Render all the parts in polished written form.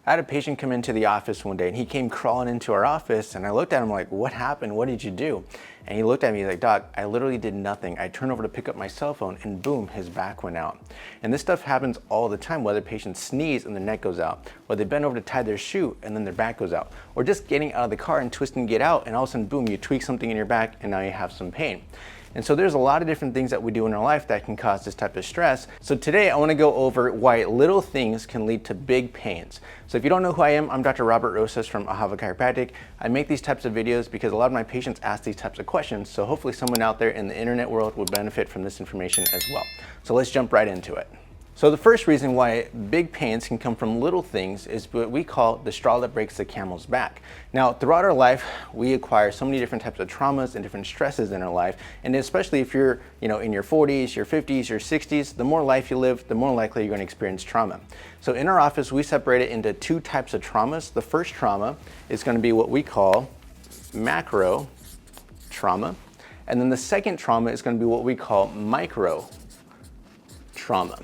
I had a patient come into the office one day and he came crawling into our office and I looked at him like, what happened? What did you do? And he looked at me like, Doc, I literally did nothing. I turned over to pick up my cell phone and boom, his back went out. And this stuff happens all the time, whether patients sneeze and their neck goes out, or they bend over to tie their shoe and then their back goes out, or just getting out of the car and twisting to get out and all of a sudden, boom, you tweak something in your back and now you have some pain. And so there's a lot of different things that we do in our life that can cause this type of stress. So today I want to go over why little things can lead to big pains. So if you don't know who I am, I'm Dr. Robert Rosas from Ahava Chiropractic. I make these types of videos because a lot of my patients ask these types of questions. So hopefully someone out there in the internet world will benefit from this information as well. So let's jump right into it. So the first reason why big pains can come from little things is what we call the straw that breaks the camel's back. Now, throughout our life, we acquire so many different types of traumas and different stresses in our life. And especially if you're, in your 40s, your 50s, your 60s, the more life you live, the more likely you're going to experience trauma. So in our office, we separate it into two types of traumas. The first trauma is going to be what we call macro trauma. And then the second trauma is going to be what we call micro trauma.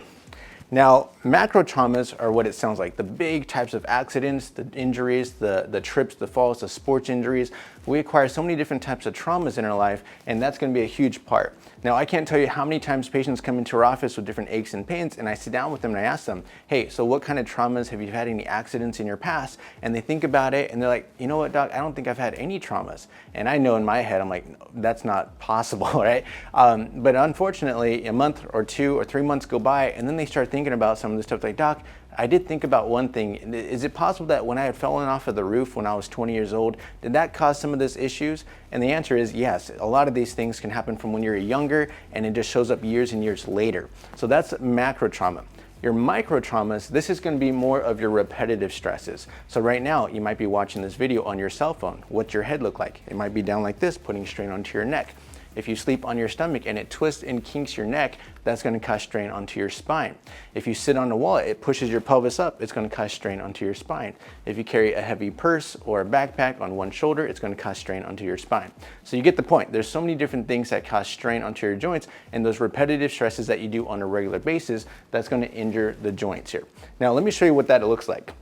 Now, macro traumas are what it sounds like, the big types of accidents, the injuries, the trips, the falls, the sports injuries. We acquire so many different types of traumas in our life, and that's going to be a huge part. Now, I can't tell you how many times patients come into our office with different aches and pains, and I sit down with them and I ask them, hey, so what kind of traumas, have you had any accidents in your past? And they think about it and they're like, you know what, Doc, I don't think I've had any traumas. And I know in my head, I'm like, no, that's not possible, right? But unfortunately, a month or 2 or 3 months go by and then they start thinking about some of this stuff like, Doc, I did think about one thing. Is it possible that when I had fallen off of the roof when I was 20 years old, did that cause some of these issues? And the answer is yes. A lot of these things can happen from when you're younger and it just shows up years and years later. So that's macro trauma. Your micro traumas, this is going to be more of your repetitive stresses. So right now, you might be watching this video on your cell phone. What's your head look like? It might be down like this, putting strain onto your neck. If you sleep on your stomach and it twists and kinks your neck, that's going to cause strain onto your spine. If you sit on the wall, it pushes your pelvis up, it's going to cause strain onto your spine. If you carry a heavy purse or a backpack on one shoulder, it's going to cause strain onto your spine. So you get the point. There's so many different things that cause strain onto your joints, and those repetitive stresses that you do on a regular basis, that's going to injure the joints here. Now, let me show you what that looks like.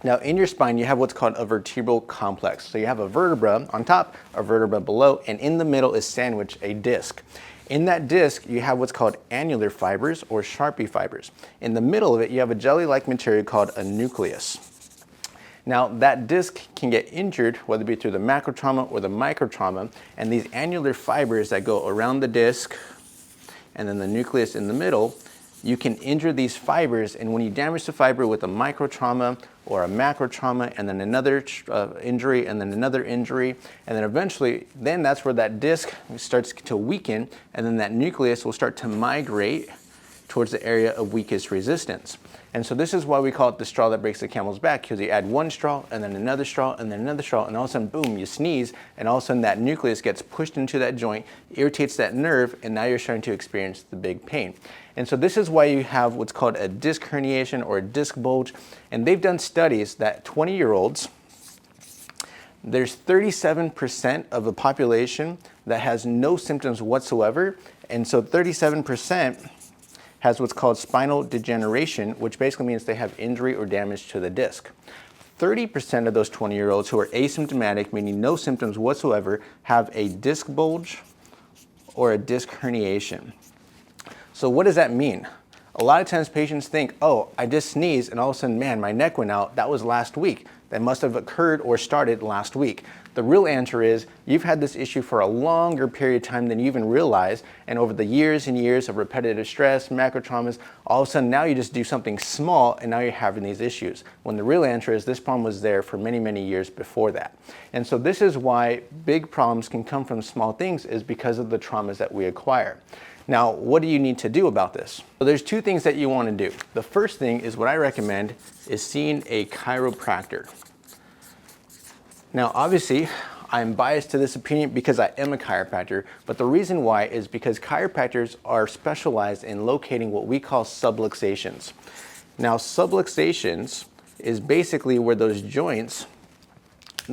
Now, in your spine, you have what's called a vertebral complex. So you have a vertebra on top, a vertebra below, and in the middle is sandwiched a disc. In that disc, you have what's called annular fibers or Sharpie fibers. In the middle of it, you have a jelly-like material called a nucleus. Now, that disc can get injured, whether it be through the macro trauma or the micro trauma, and these annular fibers that go around the disc and then the nucleus in the middle, you can injure these fibers, and when you damage the fiber with a micro trauma or a macro trauma and then another injury and then another injury, and then eventually, then that's where that disc starts to weaken, and then that nucleus will start to migrate towards the area of weakest resistance. And so this is why we call it the straw that breaks the camel's back, because you add one straw and then another straw and then another straw, and all of a sudden, boom, you sneeze, and all of a sudden that nucleus gets pushed into that joint, irritates that nerve, and now you're starting to experience the big pain. And so this is why you have what's called a disc herniation or a disc bulge. And they've done studies that 20-year-olds, there's 37% of the population that has no symptoms whatsoever. And so 37% has what's called spinal degeneration, which basically means they have injury or damage to the disc. 30% of those 20-year-olds who are asymptomatic, meaning no symptoms whatsoever, have a disc bulge or a disc herniation. So what does that mean? A lot of times patients think, oh, I just sneezed and all of a sudden, man, my neck went out. That was last week. That must have occurred or started last week. The real answer is you've had this issue for a longer period of time than you even realize, and over the years and years of repetitive stress, macro traumas, all of a sudden now you just do something small and now you're having these issues. When the real answer is this problem was there for many, many years before that. And so this is why big problems can come from small things, is because of the traumas that we acquire. Now, what do you need to do about this? Well, there's two things that you want to do. The first thing is what I recommend is seeing a chiropractor. Now, obviously, I'm biased to this opinion because I am a chiropractor, but the reason why is because chiropractors are specialized in locating what we call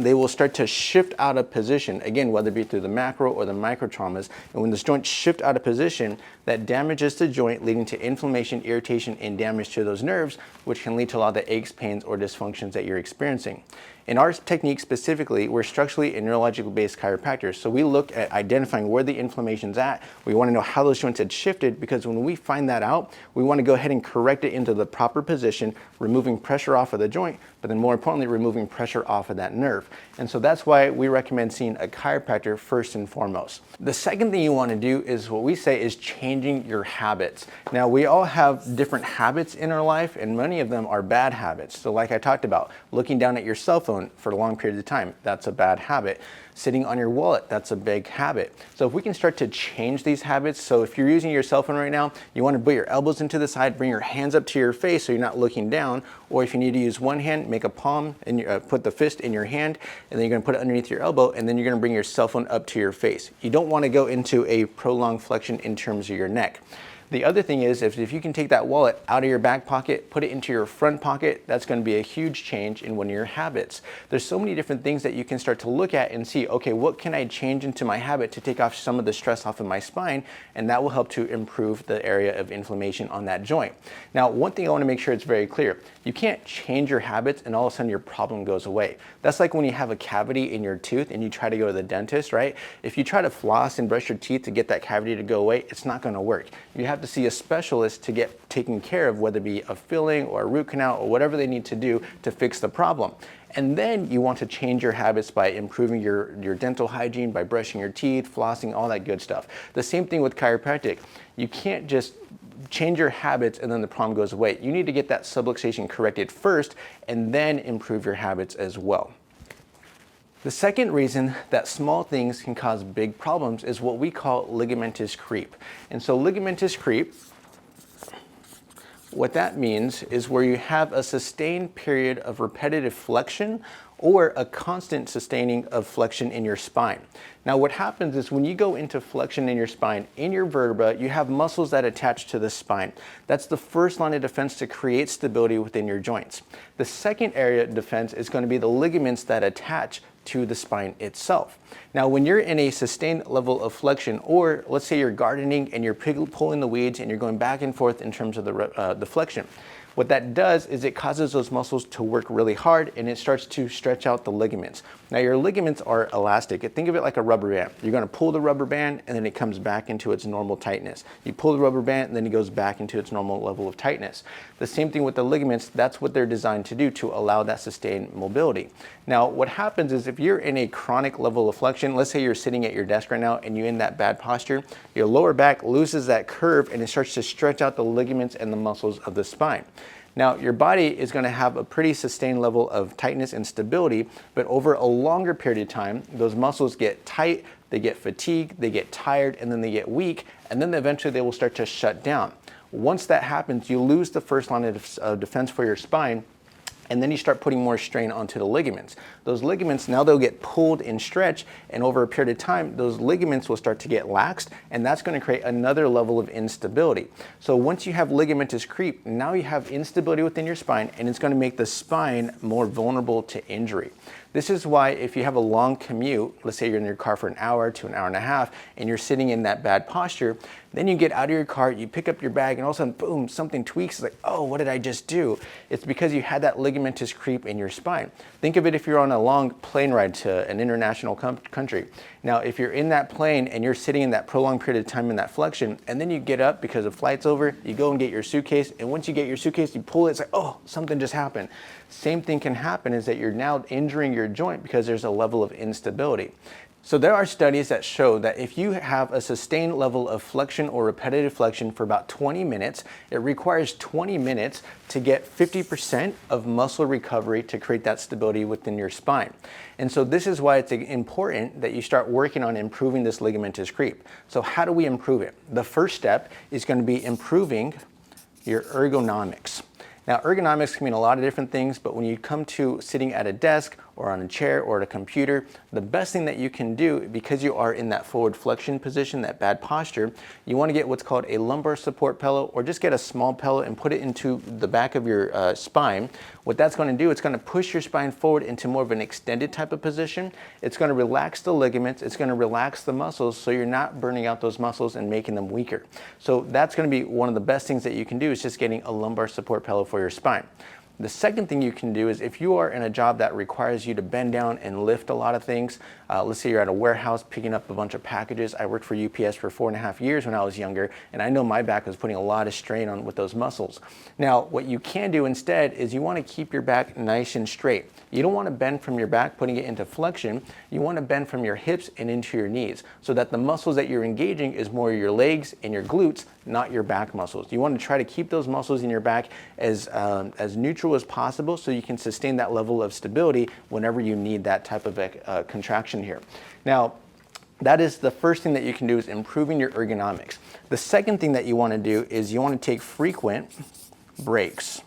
they will start to shift out of position, again, whether it be through the macro or the micro traumas. And when this joint shift out of position, that damages the joint, leading to inflammation, irritation, and damage to those nerves, which can lead to a lot of the aches, pains, or dysfunctions that you're experiencing. In our technique specifically, we're structurally and neurologically based chiropractors. So we look at identifying where the inflammation's at. We want to know how those joints had shifted, because when we find that out, we want to go ahead and correct it into the proper position, removing pressure off of the joint, but then more importantly, removing pressure off of that nerve. And so that's why we recommend seeing a chiropractor first and foremost. The second thing you want to do is what we say is changing your habits. Now, we all have different habits in our life, and many of them are bad habits. So like I talked about, looking down at your cell phone for a long period of time, that's a bad habit. Sitting on your wallet, that's a big habit. So if we can start to change these habits, so if you're using your cell phone right now, you want to put your elbows into the side, bring your hands up to your face so you're not looking down, or if you need to use one hand, make a palm and put the fist in your hand, and then you're going to put it underneath your elbow, and then you're going to bring your cell phone up to your face. You don't want to go into a prolonged flexion in terms of your neck. The other thing is, if you can take that wallet out of your back pocket, put it into your front pocket, that's going to be a huge change in one of your habits. There's so many different things that you can start to look at and see, okay, what can I change into my habit to take off some of the stress off of my spine? And that will help to improve the area of inflammation on that joint. Now, one thing I want to make sure it's very clear, you can't change your habits and all of a sudden your problem goes away. That's like when you have a cavity in your tooth and you try to go to the dentist, right? If you try to floss and brush your teeth to get that cavity to go away, it's not going to work. You have to see a specialist to get taken care of, whether it be a filling or a root canal or whatever they need to do to fix the problem. And then you want to change your habits by improving your dental hygiene, by brushing your teeth, flossing, all that good stuff. The same thing with chiropractic. You can't just change your habits and then the problem goes away. You need to get that subluxation corrected first and then improve your habits as well. The second reason that small things can cause big problems is what we call ligamentous creep. And so ligamentous creep, what that means is where you have a sustained period of repetitive flexion or a constant sustaining of flexion in your spine. Now what happens is when you go into flexion in your spine, in your vertebra, you have muscles that attach to the spine. That's the first line of defense to create stability within your joints. The second area of defense is going to be the ligaments that attach to the spine itself. Now, when you're in a sustained level of flexion, or let's say you're gardening and you're pulling the weeds and you're going back and forth in terms of the flexion, what that does is it causes those muscles to work really hard and it starts to stretch out the ligaments. Now, your ligaments are elastic. Think of it like a rubber band. You're going to pull the rubber band and then it comes back into its normal tightness. You pull the rubber band and then it goes back into its normal level of tightness. The same thing with the ligaments. That's what they're designed to do, to allow that sustained mobility. Now, what happens is if you're in a chronic level of flexion, let's say you're sitting at your desk right now and you're in that bad posture, your lower back loses that curve and it starts to stretch out the ligaments and the muscles of the spine. Now, your body is going to have a pretty sustained level of tightness and stability, but over a longer period of time, those muscles get tight, they get fatigued, they get tired, and then they get weak, and then eventually they will start to shut down. Once that happens, you lose the first line of defense for your spine, and then you start putting more strain onto the ligaments. Those ligaments, now they'll get pulled and stretched, and over a period of time, those ligaments will start to get laxed, and that's going to create another level of instability. So once you have ligamentous creep, now you have instability within your spine, and it's going to make the spine more vulnerable to injury. This is why if you have a long commute, let's say you're in your car for an hour to an hour and a half, and you're sitting in that bad posture, then you get out of your car, you pick up your bag, and all of a sudden, boom, something tweaks. It's like, oh, what did I just do? It's because you had that ligamentous creep in your spine. Think of it if you're on a long plane ride to an international country. Now, if you're in that plane and you're sitting in that prolonged period of time in that flexion, and then you get up because the flight's over, you go and get your suitcase, and once you get your suitcase, you pull it, it's like, oh, something just happened. Same thing can happen, is that you're now injuring your joint because there's a level of instability. So there are studies that show that if you have a sustained level of flexion or repetitive flexion for about 20 minutes, it requires 20 minutes to get 50% of muscle recovery to create that stability within your spine. And so this is why it's important that you start working on improving this ligamentous creep. So how do we improve it? The first step is going to be improving your ergonomics. Now, ergonomics can mean a lot of different things, but when you come to sitting at a desk or on a chair or at a computer, the best thing that you can do, because you are in that forward flexion position, that bad posture, you want to get what's called a lumbar support pillow, or just get a small pillow and put it into the back of your spine. What that's going to do, it's going to push your spine forward into more of an extended type of position. It's going to relax the ligaments, it's going to relax the muscles, so you're not burning out those muscles and making them weaker. So that's going to be one of the best things that you can do, is just getting a lumbar support pillow for your spine. The second thing you can do is, if you are in a job that requires you to bend down and lift a lot of things, let's say you're at a warehouse picking up a bunch of packages. I worked for UPS for 4.5 years when I was younger, and I know my back was putting a lot of strain on with those muscles. Now, what you can do instead is you want to keep your back nice and straight. You don't want to bend from your back, putting it into flexion. You want to bend from your hips and into your knees, so that the muscles that you're engaging is more your legs and your glutes, not your back muscles. You want to try to keep those muscles in your back as neutral as possible, so you can sustain that level of stability whenever you need that type of contraction here. Now, that is the first thing that you can do, is improving your ergonomics. The second thing that you want to do is you want to take frequent breaks.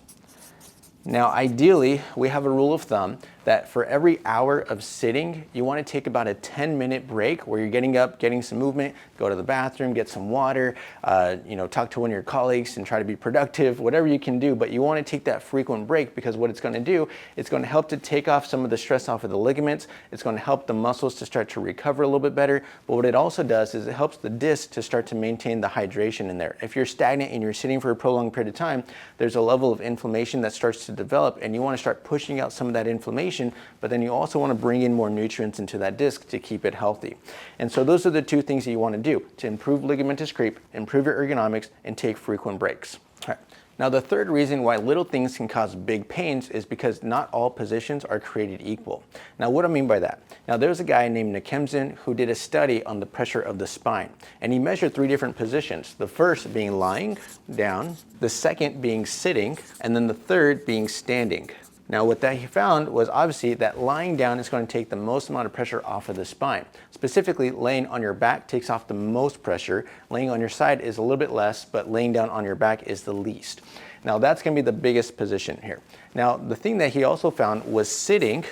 Now, ideally, we have a rule of thumb that for every hour of sitting, you want to take about a 10-minute break where you're getting up, getting some movement, go to the bathroom, get some water, talk to one of your colleagues and try to be productive, whatever you can do. But you want to take that frequent break, because what it's going to do, it's going to help to take off some of the stress off of the ligaments. It's going to help the muscles to start to recover a little bit better. But what it also does is it helps the disc to start to maintain the hydration in there. If you're stagnant and you're sitting for a prolonged period of time, there's a level of inflammation that starts to develop, and you want to start pushing out some of that inflammation, but then you also want to bring in more nutrients into that disc to keep it healthy. And so those are the two things that you want to do to improve ligamentous creep, improve your ergonomics, and take frequent breaks. All right. Now, the third reason why little things can cause big pains is because not all positions are created equal. Now, what do I mean by that? Now, there's a guy named Nakemson who did a study on the pressure of the spine, and he measured 3 different positions. The first being lying down, the second being sitting, and then the third being standing. Now, what he found was obviously that lying down is going to take the most amount of pressure off of the spine. Specifically, laying on your back takes off the most pressure. Laying on your side is a little bit less, but laying down on your back is the least. Now, that's going to be the biggest position here. Now, the thing that he also found was sitting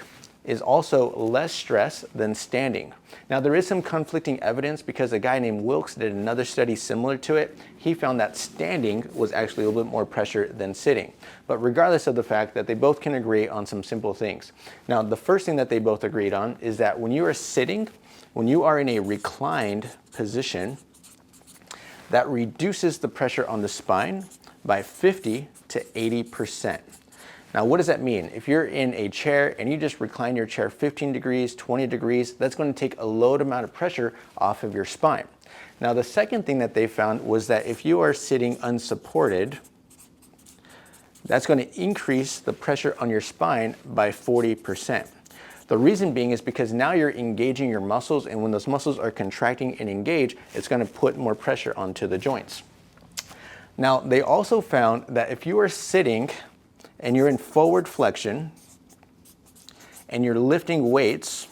is also less stress than standing. Now, there is some conflicting evidence, because a guy named Wilkes did another study similar to it. He found that standing was actually a little bit more pressure than sitting. But regardless of the fact that they both can agree on some simple things. Now, the first thing that they both agreed on is that when you are sitting, when you are in a reclined position, that reduces the pressure on the spine by 50 to 80%. Now, what does that mean? If you're in a chair and you just recline your chair 15 degrees, 20 degrees, that's going to take a load amount of pressure off of your spine. Now, the second thing that they found was that if you are sitting unsupported, that's going to increase the pressure on your spine by 40%. The reason being is because now you're engaging your muscles, and when those muscles are contracting and engage, it's going to put more pressure onto the joints. Now, they also found that if you are sitting and you're in forward flexion and you're lifting weights,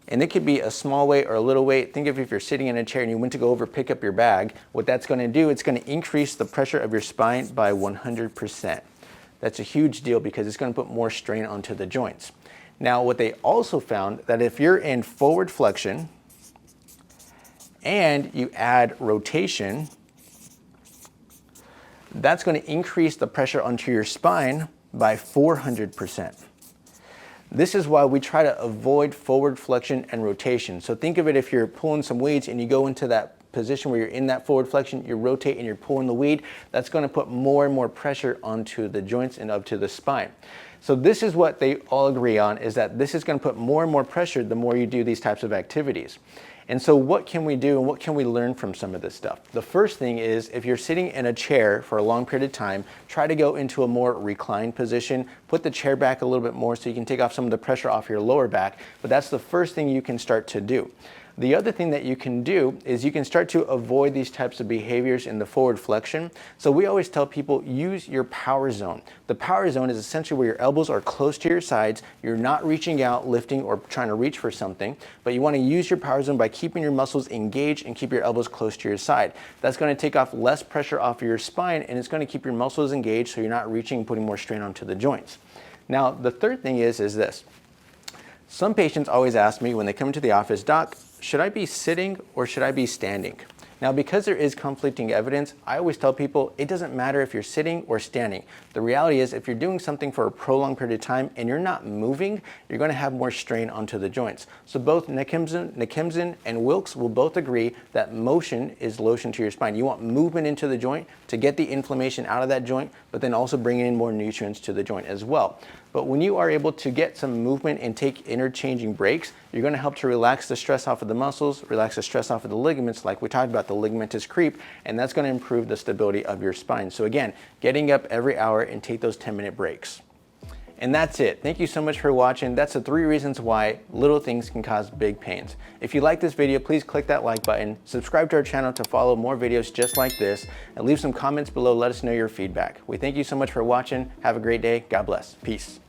and it could be a small weight or a little weight. Think of if you're sitting in a chair and you went to go over pick up your bag, what that's going to do, it's going to increase the pressure of your spine by 100%. That's a huge deal, because it's going to put more strain onto the joints. Now, what they also found, that if you're in forward flexion and you add rotation, that's going to increase the pressure onto your spine by 400%. This is why we try to avoid forward flexion and rotation. So think of it, if you're pulling some weights and you go into that position where you're in that forward flexion, you rotate and you're pulling the weight, that's going to put more and more pressure onto the joints and up to the spine. So this is what they all agree on, is that this is going to put more and more pressure the more you do these types of activities. And so what can we do, and what can we learn from some of this stuff? The first thing is, if you're sitting in a chair for a long period of time, try to go into a more reclined position. Put the chair back a little bit more so you can take off some of the pressure off your lower back. But that's the first thing you can start to do. The other thing that you can do is you can start to avoid these types of behaviors in the forward flexion. So we always tell people, use your power zone. The power zone is essentially where your elbows are close to your sides. You're not reaching out, lifting, or trying to reach for something, but you want to use your power zone by keeping your muscles engaged and keep your elbows close to your side. That's going to take off less pressure off of your spine, and it's going to keep your muscles engaged so you're not reaching and putting more strain onto the joints. Now, the third thing is this. Some patients always ask me when they come into the office, "Doc, should I be sitting or should I be standing?" Now, because there is conflicting evidence, I always tell people it doesn't matter if you're sitting or standing. The reality is if you're doing something for a prolonged period of time and you're not moving, you're going to have more strain onto the joints. So both Nikimson and Wilks will both agree that motion is lotion to your spine. You want movement into the joint to get the inflammation out of that joint, but then also bring in more nutrients to the joint as well. But when you are able to get some movement and take interchanging breaks, you're going to help to relax the stress off of the muscles, relax the stress off of the ligaments, like we talked about, the ligamentous creep, and that's going to improve the stability of your spine. So again, getting up every hour and take those 10-minute breaks. And that's it. Thank you so much for watching. That's the 3 reasons why little things can cause big pains. If you like this video, please click that like button, subscribe to our channel to follow more videos just like this, and leave some comments below. Let us know your feedback. We thank you so much for watching. Have a great day. God bless. Peace.